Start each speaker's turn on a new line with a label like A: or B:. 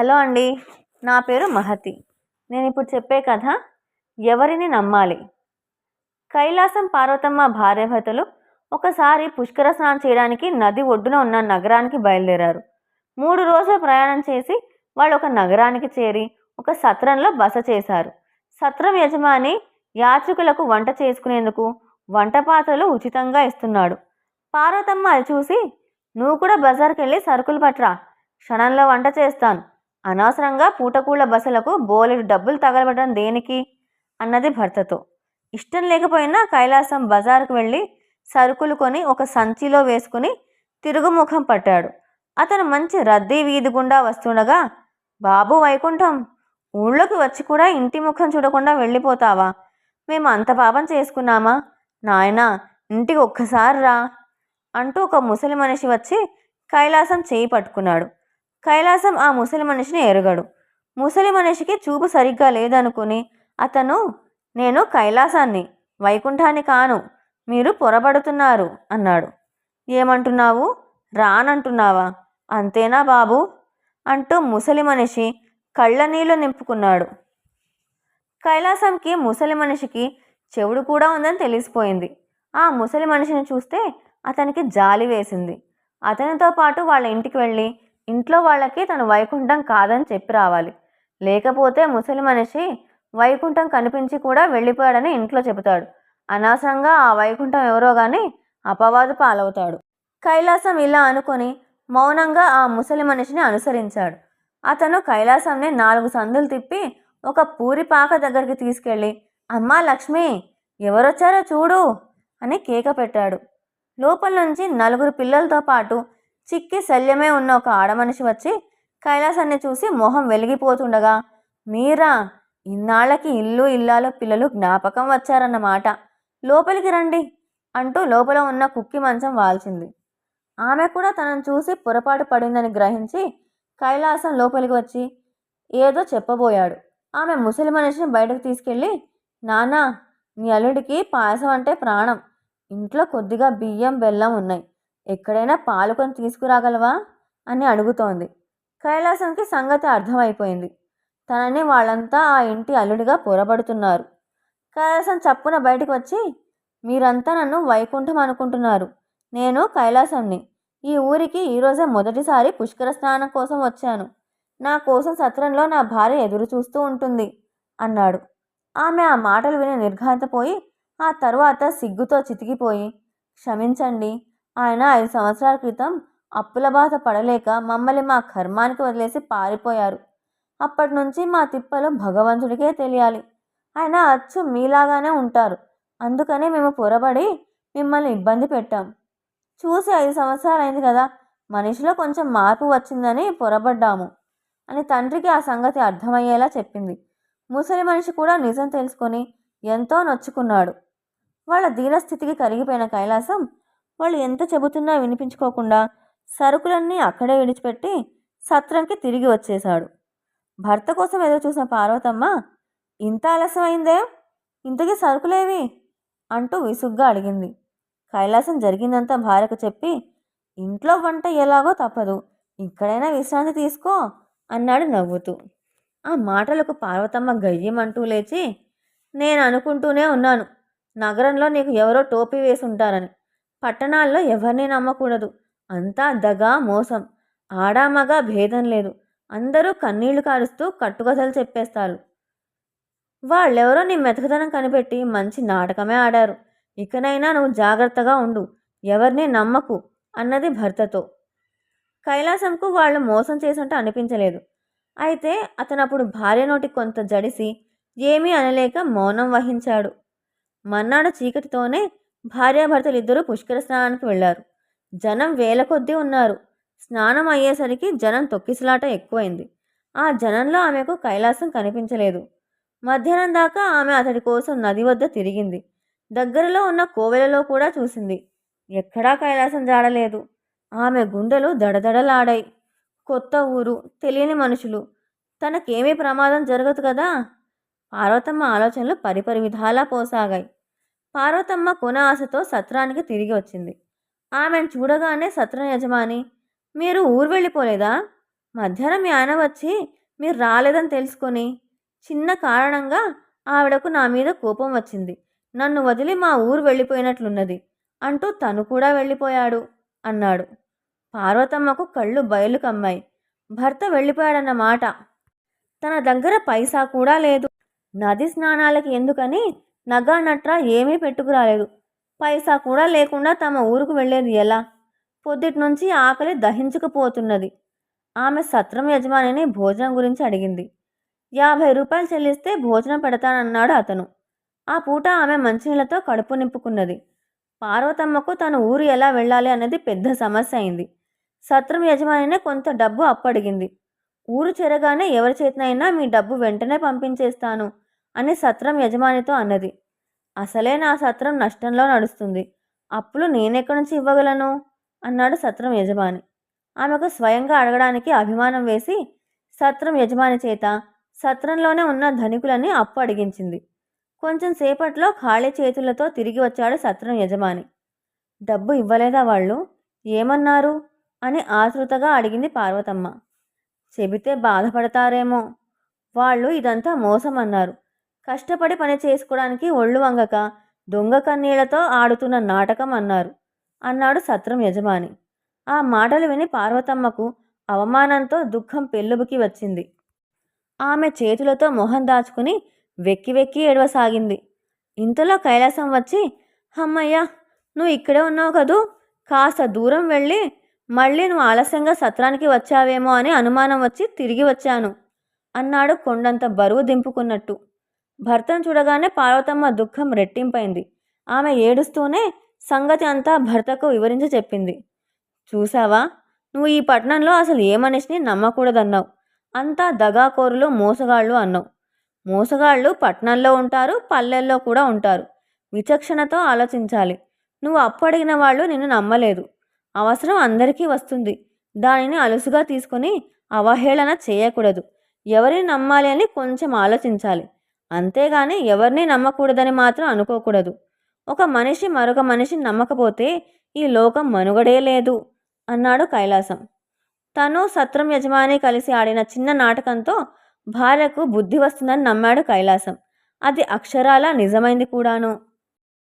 A: Hello అండి. నా పేరు మహతి. నేనిప్పుడు చెప్పే కథ ఎవరిని నమ్మాలి. కైలాసం పార్వతమ్మ భార్యాభర్తలు ఒకసారి పుష్కర స్నానం చేయడానికి నది ఒడ్డున ఉన్న నగరానికి బయలుదేరారు. 3 రోజుల ప్రయాణం చేసి వాళ్ళు ఒక నగరానికి చేరి ఒక సత్రంలో బస చేశారు. సత్రం యజమాని యాత్రికులకు వంట చేసుకునేందుకు వంట పాత్రలు ఉచితంగా ఇస్తున్నాడు. పార్వతమ్మ అది చూసి, నువ్వు కూడా బజార్కెళ్ళి సరుకులు పట్రా, క్షణంలో వంట చేస్తాను, అనవసరంగా పూటకూళ్ళ బసలకు బోలెడు డబ్బులు తగలబడడం దేనికి అన్నది భర్తతో. ఇష్టం లేకపోయినా కైలాసం బజారుకు వెళ్ళి సరుకులు కొని ఒక సంచిలో వేసుకుని తిరుగుముఖం పట్టాడు. అతను మంచి రద్దీ వీధి గుండా వస్తుండగా, బాబు వైకుంఠం, ఊళ్ళోకి వచ్చి కూడా ఇంటి ముఖం చూడకుండా వెళ్ళిపోతావా? మేము అంత పాపం చేసుకున్నామా? నాయనా, ఇంటికి ఒక్కసారి రా అంటూ ఒక ముసలి మనిషి వచ్చి కైలాసం చేయి పట్టుకున్నాడు. కైలాసం ఆ ముసలి మనిషిని ఎరగడు. ముసలి మనిషికి చూపు సరిగ్గా లేదనుకుని అతను, నేను కైలాసాన్ని, వైకుంఠాన్ని కాను, మీరు పొరబడుతున్నారు అన్నాడు. ఏమంటున్నావు? రానంటున్నావా? అంతేనా బాబు అంటూ ముసలి మనిషి కళ్ళనీళ్లు నింపుకున్నాడు. కైలాసంకి ముసలి మనిషికి చెవుడు కూడా ఉందని తెలిసిపోయింది. ఆ ముసలి మనిషిని చూస్తే అతనికి జాలి వేసింది. అతనితో పాటు వాళ్ళ ఇంటికి వెళ్ళి ఇంట్లో వాళ్ళకి తను వైకుంఠం కాదని చెప్పి రావాలి. లేకపోతే ముసలి మనిషి వైకుంఠం కనిపించి కూడా వెళ్ళిపోయాడని ఇంట్లో చెబుతాడు. అనవసరంగా ఆ వైకుంఠం ఎవరో కానీ అపవాదు పాలవుతాడు. కైలాసం ఇలా అనుకొని మౌనంగా ఆ ముసలి మనిషిని అనుసరించాడు. అతను కైలాసంని 4 సందులు తిప్పి ఒక పూరిపాక దగ్గరికి తీసుకెళ్ళి, అమ్మా లక్ష్మి, ఎవరొచ్చారో చూడు అని కేక పెట్టాడు. లోపల నుంచి 4 పిల్లలతో పాటు చిక్కి శల్యమే ఉన్న ఒక ఆడమనిషి వచ్చి కైలాసాన్ని చూసి మొహం వెలిగిపోతుండగా, మీరా, ఇన్నాళ్ళకి ఇల్లు ఇల్లాలో పిల్లలు జ్ఞాపకం వచ్చారన్నమాట, లోపలికి రండి అంటూ లోపల ఉన్న కుక్కి మంచం వాల్చింది. ఆమె కూడా తనను చూసి పొరపాటు పడిందని గ్రహించి కైలాసం లోపలికి వచ్చి ఏదో చెప్పబోయాడు. ఆమె ముసలి మనిషిని బయటకు తీసుకెళ్ళి, నానా, నీ అల్లుడికి పాయసం అంటే ప్రాణం, ఇంట్లో కొద్దిగా బియ్యం బెల్లం ఉన్నాయి, ఎక్కడైనా పాలుకొని తీసుకురాగలవా అని అడుగుతోంది. కైలాసంకి సంగతి అర్థమైపోయింది. తనని వాళ్ళంతా ఆ ఇంటి అల్లుడిగా పొరబడుతున్నారు. కైలాసం చప్పున బయటకు వచ్చి, మీరంతా నన్ను వైకుంఠం అనుకుంటున్నారు, నేను కైలాసంని. ఈ ఊరికి ఈరోజే మొదటిసారి పుష్కర స్నానం కోసం వచ్చాను. నా కోసం సత్రంలో నా భార్య ఎదురు చూస్తూ ఉంటుంది అన్నాడు. ఆమె ఆ మాటలు విని నిర్ఘాంతపోయి ఆ తరువాత సిగ్గుతో చితికిపోయి, క్షమించండి, ఆయన 5 సంవత్సరాల క్రితం అప్పుల బాధ పడలేక మమ్మల్ని మా కర్మానికి వదిలేసి పారిపోయారు. అప్పటి నుంచి మా తిప్పలు భగవంతుడికే తెలియాలి. ఆయన అచ్చు మీలాగానే ఉంటారు, అందుకనే మేము పొరబడి మిమ్మల్ని ఇబ్బంది పెట్టాం. చూసి 5 సంవత్సరాలైంది కదా, మనిషిలో కొంచెం మార్పు వచ్చిందని పొరబడ్డాము అని తండ్రికి ఆ సంగతి అర్థమయ్యేలా చెప్పింది. ముసలి మనిషి కూడా నిజం తెలుసుకొని ఎంతో నొచ్చుకున్నాడు. వాళ్ళ దీనస్థితికి కరిగిపోయిన కైలాసం వాళ్ళు ఎంత చెబుతున్నా వినిపించుకోకుండా సరుకులన్నీ అక్కడే విడిచిపెట్టి సత్రంకి తిరిగి వచ్చేశాడు. భర్త కోసం ఎదురు చూసిన పార్వతమ్మ, ఇంత ఆలస్యమైందే, ఇంతకీ సరుకులేవి అంటూ విసుగ్గా అడిగింది. కైలాసం జరిగిందంతా భార్యకు చెప్పి, ఇంట్లో వంట ఎలాగో తప్పదు, ఇక్కడైనా విశ్రాంతి తీసుకో అన్నాడు నవ్వుతూ. ఆ మాటలకు పార్వతమ్మ గయ్యమంటూ లేచి, నేను అనుకుంటూనే ఉన్నాను, నగరంలో నీకు ఎవరో టోపీ వేసి ఉంటారని. పట్టణాల్లో ఎవరిని నమ్మకూడదు, అంతా దగా మోసం, ఆడామగా భేదం లేదు, అందరూ కన్నీళ్లు కారుస్తూ కట్టుకథలు చెప్పేస్తారు. వాళ్ళెవరో నీ మెతకదనం కనిపెట్టి మంచి నాటకమే ఆడారు. ఇకనైనా నువ్వు జాగ్రత్తగా ఉండు, ఎవరిని నమ్మకు అన్నది భర్తతో. కైలాసంకు వాళ్ళు మోసం చేసినట్టు అనిపించలేదు. అయితే అతను అప్పుడు భార్య నోటి కొంత జడిసి ఏమీ అనలేక మౌనం వహించాడు. మన్నాడు చీకటితోనే భార్యాభర్తలిద్దరూ పుష్కర స్నానానికి వెళ్లారు. జనం వేల కొద్దీ ఉన్నారు. స్నానం అయ్యేసరికి జనం తొక్కిసలాట ఎక్కువైంది. ఆ జనంలో ఆమెకు కైలాసం కనిపించలేదు. మధ్యాహ్నం దాకా ఆమె అతడి కోసం నది వద్ద తిరిగింది. దగ్గరలో ఉన్న కోవెలలో కూడా చూసింది. ఎక్కడా కైలాసం జాడలేదు. ఆమె గుండెలు దడదడలాడాయి. కొత్త ఊరు, తెలియని మనుషులు, తనకేమీ ప్రమాదం జరగదు కదా. పార్వతమ్మ ఆలోచనలు పరిపరి విధాలా పోసాగాయి. పార్వతమ్మ కొన ఆశతో సత్రానికి తిరిగి వచ్చింది. ఆమెను చూడగానే సత్రం యజమాని, మీరు ఊరు వెళ్ళిపోలేదా? మధ్యాహ్నం మీ ఆయన వచ్చి మీరు రాలేదని తెలుసుకొని చిన్న కారణంగా ఆవిడకు నా మీద కోపం వచ్చింది. నన్ను వదిలి మా ఊరు వెళ్ళిపోయినట్లున్నది అంటూ తను కూడా వెళ్ళిపోయాడు అన్నాడు. పార్వతమ్మకు కళ్ళు బయలు కమ్మాయి. భర్త వెళ్ళిపోయాడన్న మాట. తన దగ్గర పైసా కూడా లేదు. నది స్నానాలకి ఎందుకని నగా నట్రా ఏమీ పెట్టుకురాలేదు. పైసా కూడా లేకుండా తమ ఊరుకు వెళ్ళేది ఎలా? పొద్దుటి నుంచి ఆకలి దహించుకుపోతున్నది. ఆమె సత్రం యజమానిని భోజనం గురించి అడిగింది. 50 రూపాయలు చెల్లిస్తే భోజనం పెడతానన్నాడు అతను. ఆ పూట ఆమె మంచినీళ్లతో కడుపు నింపుకున్నది. పార్వతమ్మకు తన ఊరు ఎలా వెళ్ళాలి అన్నది పెద్ద సమస్య అయింది. సత్రం యజమానినే కొంత డబ్బు అప్పడిగింది. ఊరు చేరగానే ఎవరి చేతనైనా మీ డబ్బు వెంటనే పంపించేస్తాను అని సత్రం యజమానితో అన్నది. అసలే నా సత్రం నష్టంలో నడుస్తుంది. అప్పులు నేనెక్కడి నుంచి ఇవ్వగలను అన్నాడు సత్రం యజమాని. ఆమెకు స్వయంగా అడగడానికి అభిమానం వేసి సత్రం యజమాని చేత సత్రంలోనే ఉన్న ధనికులని అప్పు అడిగించింది. కొంచెం సేపట్లో ఖాళీ చేతులతో తిరిగి వచ్చాడు సత్రం యజమాని. డబ్బు ఇవ్వలేదా వాళ్ళు? ఏమన్నారు అని ఆతృతగా అడిగింది పార్వతమ్మ. చెబితే బాధపడతారేమో. వాళ్ళు ఇదంతా మోసం అన్నారు. కష్టపడి పని చేసుకోవడానికి ఒళ్ళు వంగక దొంగ కన్నీళ్లతో ఆడుతున్న నాటకం అన్నారు అన్నాడు సత్రం యజమాని. ఆ మాటలు విని పార్వతమ్మకు అవమానంతో దుఃఖం పెళ్ళుబుకి వచ్చింది. ఆమె చేతులతో మొహం దాచుకుని వెక్కి వెక్కి ఏడవసాగింది. ఇంతలో కైలాసం వచ్చి, అమ్మయ్యా, నువ్వు ఇక్కడే ఉన్నావు కదూ, కాస్త దూరం వెళ్ళి మళ్ళీ నువ్వు ఆలస్యంగా సత్రానికి వచ్చావేమో అని అనుమానం వచ్చి తిరిగి వచ్చాను అన్నాడు కొండంత బరువు దింపుకున్నట్టు. భర్తను చూడగానే పార్వతమ్మ దుఃఖం రెట్టింపైంది. ఆమె ఏడుస్తూనే సంగతి అంతా భర్తకు వివరించి చెప్పింది. చూసావా, నువ్వు ఈ పట్టణంలో అసలు ఏ మనిషిని నమ్మకూడదన్నావు. అంతా దగాకోరులు, మోసగాళ్ళు అన్నావు. మోసగాళ్ళు పట్టణంలో ఉంటారు, పల్లెల్లో కూడా ఉంటారు. విచక్షణతో ఆలోచించాలి. నువ్వు అప్పు అడిగిన వాళ్ళు నిన్ను నమ్మలేదు. అవసరం అందరికీ వస్తుంది. దానిని అలుసుగా తీసుకుని అవహేళన చేయకూడదు. ఎవరిని నమ్మాలి అని కొంచెం ఆలోచించాలి. అంతేగాని ఎవరిని నమ్మకూడదని మాత్రం అనుకోకూడదు. ఒక మనిషి మరొక మనిషిని నమ్మకపోతే ఈ లోకం మనుగడే లేదు అన్నాడు కైలాసం. తను సత్రం యజమాని కలిసి ఆడిన చిన్న నాటకంతో భార్యకు బుద్ధి వస్తుందని నమ్మాడు కైలాసం. అది అక్షరాలా నిజమైంది కూడాను.